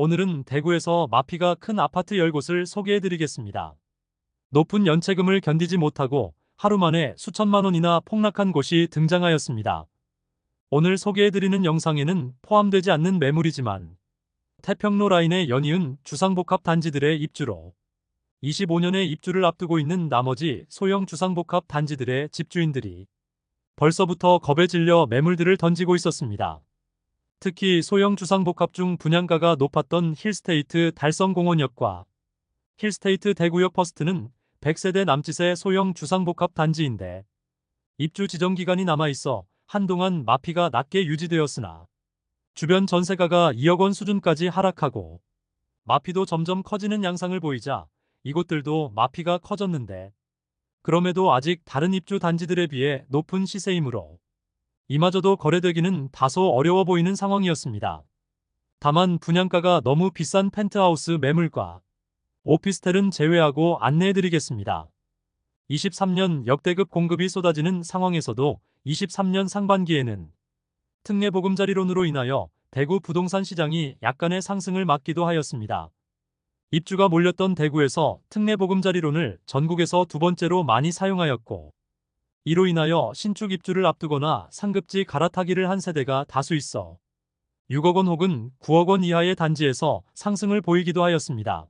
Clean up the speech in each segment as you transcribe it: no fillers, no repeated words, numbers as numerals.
오늘은 대구에서 마피가 큰 아파트 10곳을 소개해드리겠습니다. 높은 연체금을 견디지 못하고 하루 만에 수천만 원이나 폭락한 곳이 등장하였습니다. 오늘 소개해드리는 영상에는 포함되지 않는 매물이지만 태평로 라인에 연이은 주상복합 단지들의 입주로 25년의 입주를 앞두고 있는 나머지 소형 주상복합 단지들의 집주인들이 벌써부터 겁에 질려 매물들을 던지고 있었습니다. 특히 소형 주상복합 중 분양가가 높았던 힐스테이트 달성공원역과 힐스테이트 대구역 퍼스트는 100세대 남짓의 소형 주상복합 단지인데 입주 지정 기간이 남아있어 한동안 마피가 낮게 유지되었으나 주변 전세가가 2억 원 수준까지 하락하고 마피도 점점 커지는 양상을 보이자 이곳들도 마피가 커졌는데 그럼에도 아직 다른 입주 단지들에 비해 높은 시세이므로 이마저도 거래되기는 다소 어려워 보이는 상황이었습니다. 다만 분양가가 너무 비싼 펜트하우스 매물과 오피스텔은 제외하고 안내해드리겠습니다. 23년 역대급 공급이 쏟아지는 상황에서도 23년 상반기에는 특례보금자리론으로 인하여 대구 부동산 시장이 약간의 상승을 맞기도 하였습니다. 입주가 몰렸던 대구에서 특례보금자리론을 전국에서 두 번째로 많이 사용하였고 이로 인하여 신축 입주를 앞두거나 상급지 갈아타기를 한 세대가 다수 있어 6억 원 혹은 9억 원 이하의 단지에서 상승을 보이기도 하였습니다.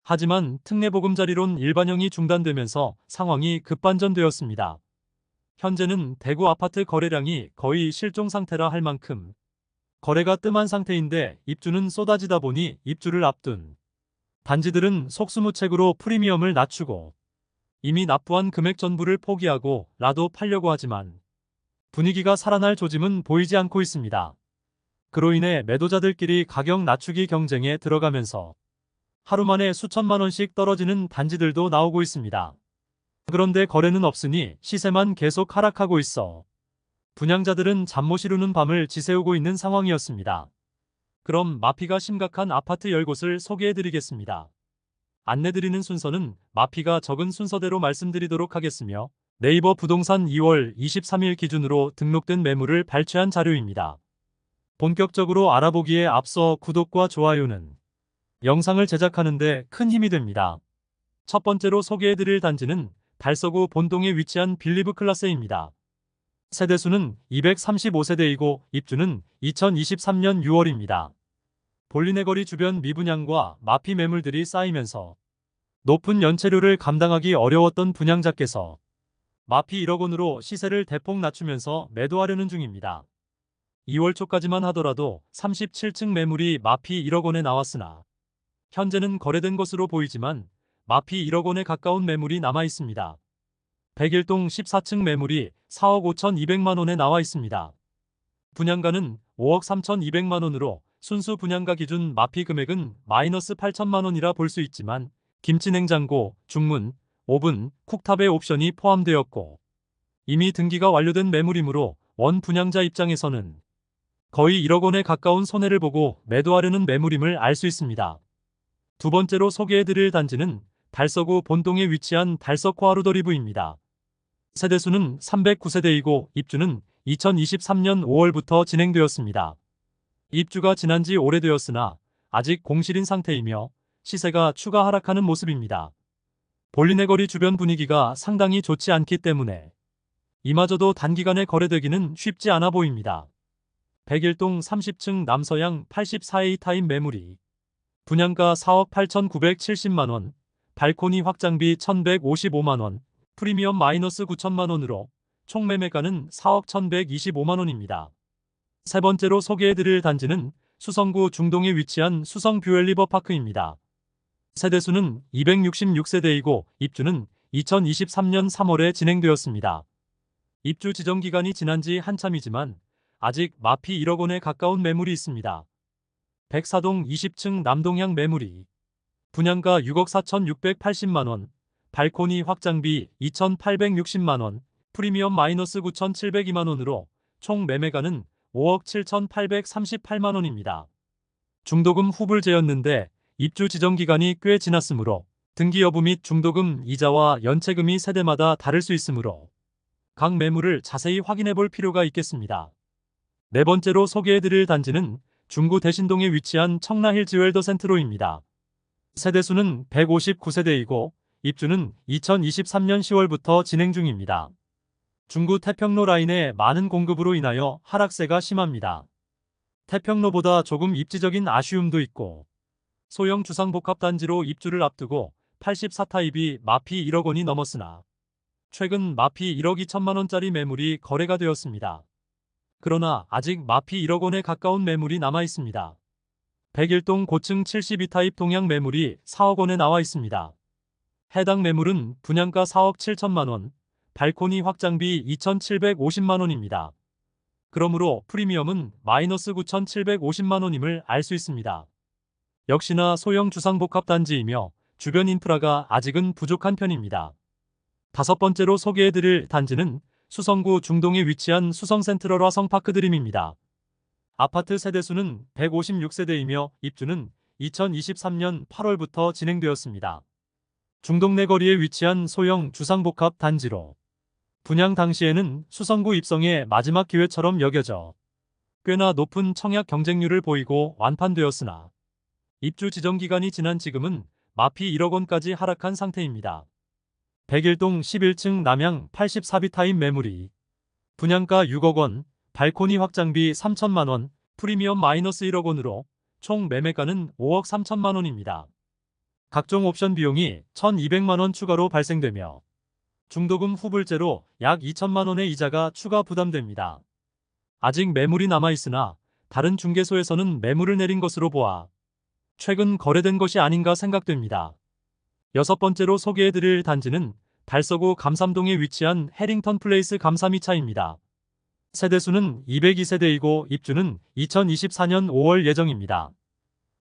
하지만 특례보금자리론 일반형이 중단되면서 상황이 급반전되었습니다. 현재는 대구 아파트 거래량이 거의 실종 상태라 할 만큼 거래가 뜸한 상태인데 입주는 쏟아지다 보니 입주를 앞둔 단지들은 속수무책으로 프리미엄을 낮추고 이미 납부한 금액 전부를 포기하고 라도 팔려고 하지만 분위기가 살아날 조짐은 보이지 않고 있습니다. 그로 인해 매도자들끼리 가격 낮추기 경쟁에 들어가면서 하루 만에 수천만 원씩 떨어지는 단지들도 나오고 있습니다. 그런데 거래는 없으니 시세만 계속 하락하고 있어 분양자들은 잠 못 이루는 밤을 지새우고 있는 상황이었습니다. 그럼 마피가 심각한 아파트 10곳을 소개해드리겠습니다. 안내드리는 순서는 마피가 적은 순서대로 말씀드리도록 하겠으며 네이버 부동산 2월 23일 기준으로 등록된 매물을 발췌한 자료입니다. 본격적으로 알아보기에 앞서 구독과 좋아요는 영상을 제작하는데 큰 힘이 됩니다. 첫 번째로 소개해드릴 단지는 달서구 본동에 위치한 빌리브 클라스입니다. 세대수는 235세대이고 입주는 2023년 6월입니다. 볼리네 거리 주변 미분양과 마피 매물들이 쌓이면서 높은 연체료를 감당하기 어려웠던 분양자께서 마피 1억 원으로 시세를 대폭 낮추면서 매도하려는 중입니다. 2월 초까지만 하더라도 37층 매물이 마피 1억 원에 나왔으나 현재는 거래된 것으로 보이지만 마피 1억 원에 가까운 매물이 남아 있습니다. 101동 14층 매물이 4억 5,200만 원에 나와 있습니다. 분양가는 5억 3,200만 원으로 순수 분양가 기준 마피 금액은 마이너스 8천만 원이라 볼 수 있지만 김치냉장고, 중문, 오븐, 쿡탑의 옵션이 포함되었고 이미 등기가 완료된 매물이므로 원 분양자 입장에서는 거의 1억 원에 가까운 손해를 보고 매도하려는 매물임을 알 수 있습니다. 두 번째로 소개해드릴 단지는 달서구 본동에 위치한 달서코아루더리브입니다. 세대수는 309세대이고 입주는 2023년 5월부터 진행되었습니다. 입주가 지난 지 오래되었으나 아직 공실인 상태이며 시세가 추가 하락하는 모습입니다. 볼리네 거리 주변 분위기가 상당히 좋지 않기 때문에 이마저도 단기간에 거래되기는 쉽지 않아 보입니다. 101동 30층 남서양 84A 타입 매물이 분양가 4억 8,970만원, 발코니 확장비 1,155만원, 프리미엄 마이너스 9천만원으로 총 매매가는 4억 1,125만원입니다. 세 번째로 소개해드릴 단지는 수성구 중동에 위치한 수성 뷰엘리버파크입니다. 세대수는 266세대이고 입주는 2023년 3월에 진행되었습니다. 입주 지정 기간이 지난 지 한참이지만 아직 마피 1억 원에 가까운 매물이 있습니다. 104동 20층 남동향 매물이 분양가 6억 4,680만원, 발코니 확장비 2,860만원, 프리미엄 마이너스 9,702만원으로 총 매매가는 5억 7,838만원입니다. 중도금 후불제였는데 입주 지정 기간이 꽤 지났으므로 등기 여부 및 중도금 이자와 연체금이 세대마다 다를 수 있으므로 각 매물을 자세히 확인해 볼 필요가 있겠습니다. 네 번째로 소개해드릴 단지는 중구 대신동에 위치한 청라힐 지웰더 센트로입니다. 세대수는 159세대이고 입주는 2023년 10월부터 진행 중입니다. 중구 태평로 라인의 많은 공급으로 인하여 하락세가 심합니다. 태평로보다 조금 입지적인 아쉬움도 있고 소형 주상복합단지로 입주를 앞두고 84타입이 마피 1억 원이 넘었으나 최근 마피 1억 2천만 원짜리 매물이 거래가 되었습니다. 그러나 아직 마피 1억 원에 가까운 매물이 남아 있습니다. 101동 고층 72타입 동향 매물이 4억 원에 나와 있습니다. 해당 매물은 분양가 4억 7천만 원, 발코니 확장비 2,750만 원입니다. 그러므로 프리미엄은 마이너스 9,750만 원임을 알 수 있습니다. 역시나 소형 주상복합 단지이며 주변 인프라가 아직은 부족한 편입니다. 다섯 번째로 소개해드릴 단지는 수성구 중동에 위치한 수성센트럴 화성파크드림입니다. 아파트 세대수는 156세대이며 입주는 2023년 8월부터 진행되었습니다. 중동 내거리에 위치한 소형 주상복합 단지로 분양 당시에는 수성구 입성의 마지막 기회처럼 여겨져 꽤나 높은 청약 경쟁률을 보이고 완판되었으나 입주 지정 기간이 지난 지금은 마피 1억 원까지 하락한 상태입니다. 101동 11층 남향 84비타임 매물이 분양가 6억 원, 발코니 확장비 3천만 원, 프리미엄 마이너스 1억 원으로 총 매매가는 5억 3천만 원입니다. 각종 옵션 비용이 1,200만 원 추가로 발생되며 중도금 후불제로 약 2천만 원의 이자가 추가 부담됩니다. 아직 매물이 남아있으나 다른 중개소에서는 매물을 내린 것으로 보아 최근 거래된 것이 아닌가 생각됩니다. 여섯 번째로 소개해드릴 단지는 달서구 감삼동에 위치한 해링턴 플레이스 감삼이차입니다. 세대수는 202세대이고 입주는 2024년 5월 예정입니다.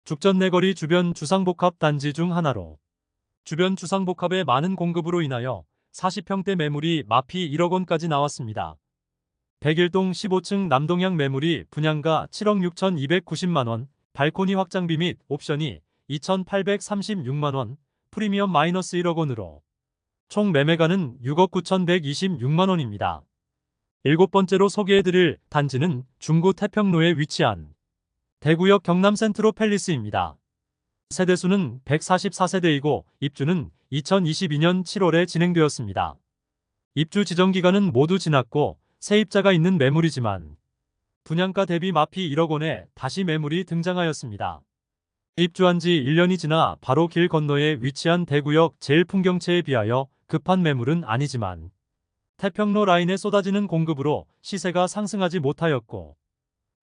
죽전 내거리 주변 주상복합 단지 중 하나로 주변 주상복합의 많은 공급으로 인하여 40평대 매물이 마피 1억 원까지 나왔습니다. 101동 15층 남동향 매물이 분양가 7억 6,290만 원, 발코니 확장비 및 옵션이 2,836만 원, 프리미엄 마이너스 1억 원으로 총 매매가는 6억 9,126만 원입니다. 일곱 번째로 소개해드릴 단지는 중구 태평로에 위치한 대구역 경남 센트로 팰리스입니다. 세대수는 144세대이고 입주는 2022년 7월에 진행되었습니다. 입주 지정 기간은 모두 지났고 세입자가 있는 매물이지만 분양가 대비 마피 1억 원에 다시 매물이 등장하였습니다. 입주한 지 1년이 지나 바로 길 건너에 위치한 대구역 제1풍경채에 비하여 급한 매물은 아니지만 태평로 라인에 쏟아지는 공급으로 시세가 상승하지 못하였고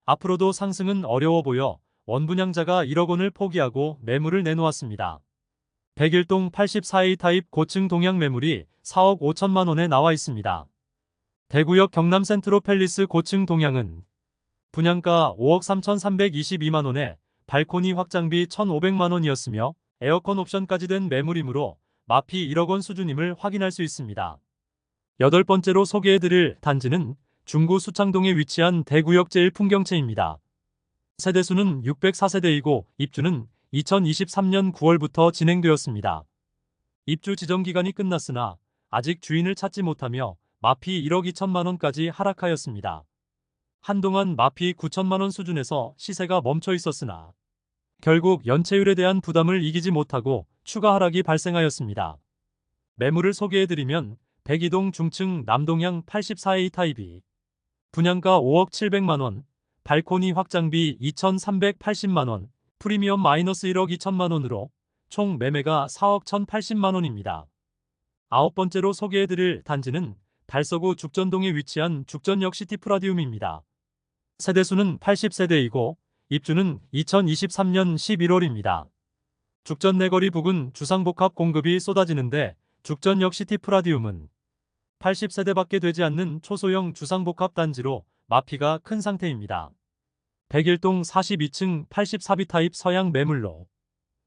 앞으로도 상승은 어려워 보여 원분양자가 1억 원을 포기하고 매물을 내놓았습니다. 101동 84A 타입 고층 동향 매물이 4억 5천만 원에 나와 있습니다. 대구역 경남 센트로 팰리스 고층 동향은 분양가 5억 3,322만 원에 발코니 확장비 1,500만 원이었으며 에어컨 옵션까지 된 매물이므로 마피 1억 원 수준임을 확인할 수 있습니다. 여덟 번째로 소개해드릴 단지는 중구 수창동에 위치한 대구역 제1풍경채입니다. 세대수는 604세대이고 입주는 2023년 9월부터 진행되었습니다. 입주 지정 기간이 끝났으나 아직 주인을 찾지 못하며 마피 1억 2천만 원까지 하락하였습니다. 한동안 마피 9천만 원 수준에서 시세가 멈춰 있었으나 결국 연체율에 대한 부담을 이기지 못하고 추가 하락이 발생하였습니다. 매물을 소개해드리면 102동 중층 남동향 84A 타입이 분양가 5억 700만 원, 발코니 확장비 2,380만 원, 프리미엄 마이너스 1억 2천만 원으로 총 매매가 4억 1,080만 원입니다. 아홉 번째로 소개해드릴 단지는 달서구 죽전동에 위치한 죽전역 시티프라디움입니다. 세대수는 80세대이고 입주는 2023년 11월입니다. 죽전 내거리 부근 주상복합 공급이 쏟아지는데 죽전역 시티프라디움은 80세대밖에 되지 않는 초소형 주상복합 단지로 마피가 큰 상태입니다. 101동 42층 84비 타입 서양 매물로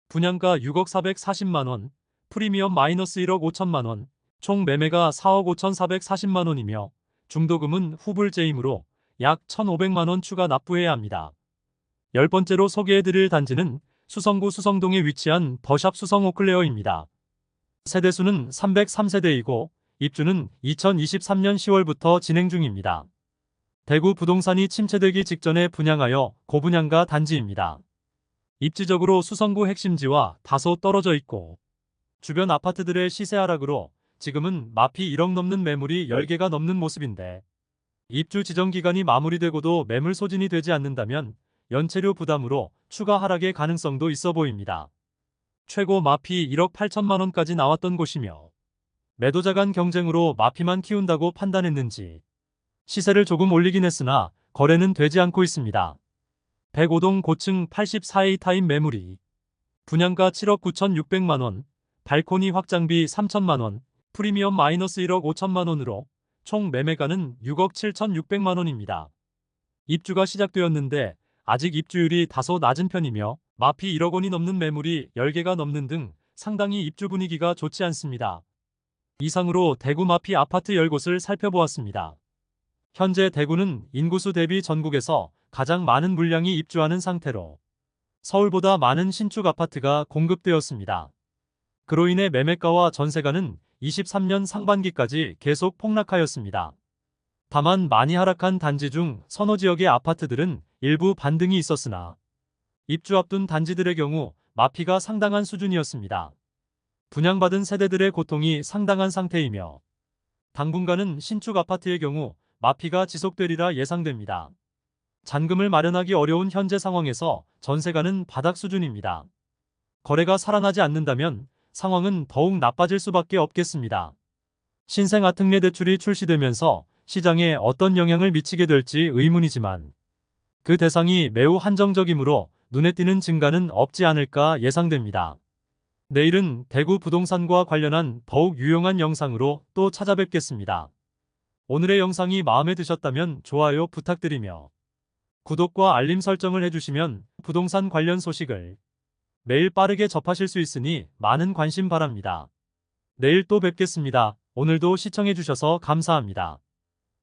분양가 6억 440만 원, 프리미엄 마이너스 1억 5천만 원, 총 매매가 4억 5,440만 원이며 중도금은 후불제이므로 약 1,500만 원 추가 납부해야 합니다. 열 번째로 소개해드릴 단지는 수성구 수성동에 위치한 더샵 수성 오클레어입니다. 세대수는 303세대이고 입주는 2023년 10월부터 진행 중입니다. 대구 부동산이 침체되기 직전에 분양하여 고분양가 단지입니다. 입지적으로 수성구 핵심지와 다소 떨어져 있고 주변 아파트들의 시세 하락으로 지금은 마피 1억 넘는 매물이 10개가 넘는 모습인데 입주 지정 기간이 마무리되고도 매물 소진이 되지 않는다면 연체료 부담으로 추가 하락의 가능성도 있어 보입니다. 최고 마피 1억 8천만 원까지 나왔던 곳이며 매도자 간 경쟁으로 마피만 키운다고 판단했는지 시세를 조금 올리긴 했으나 거래는 되지 않고 있습니다. 105동 고층 84A 타입 매물이 분양가 7억 9,600만 원, 발코니 확장비 3천만 원, 프리미엄 마이너스 1억 5천만 원으로 총 매매가는 6억 7,600만 원입니다. 입주가 시작되었는데 아직 입주율이 다소 낮은 편이며 마피 1억 원이 넘는 매물이 10개가 넘는 등 상당히 입주 분위기가 좋지 않습니다. 이상으로 대구 마피 아파트 10곳을 살펴보았습니다. 현재 대구는 인구수 대비 전국에서 가장 많은 물량이 입주하는 상태로 서울보다 많은 신축 아파트가 공급되었습니다. 그로 인해 매매가와 전세가는 23년 상반기까지 계속 폭락하였습니다. 다만 많이 하락한 단지 중 서너 지역의 아파트들은 일부 반등이 있었으나 입주 앞둔 단지들의 경우 마피가 상당한 수준이었습니다. 분양받은 세대들의 고통이 상당한 상태이며 당분간은 신축 아파트의 경우 마피가 지속되리라 예상됩니다. 잔금을 마련하기 어려운 현재 상황에서 전세가는 바닥 수준입니다. 거래가 살아나지 않는다면 상황은 더욱 나빠질 수밖에 없겠습니다. 신생아특례 대출이 출시되면서 시장에 어떤 영향을 미치게 될지 의문이지만 그 대상이 매우 한정적이므로 눈에 띄는 증가는 없지 않을까 예상됩니다. 내일은 대구 부동산과 관련한 더욱 유용한 영상으로 또 찾아뵙겠습니다. 오늘의 영상이 마음에 드셨다면 좋아요 부탁드리며 구독과 알림 설정을 해주시면 부동산 관련 소식을 매일 빠르게 접하실 수 있으니 많은 관심 바랍니다. 내일 또 뵙겠습니다. 오늘도 시청해주셔서 감사합니다.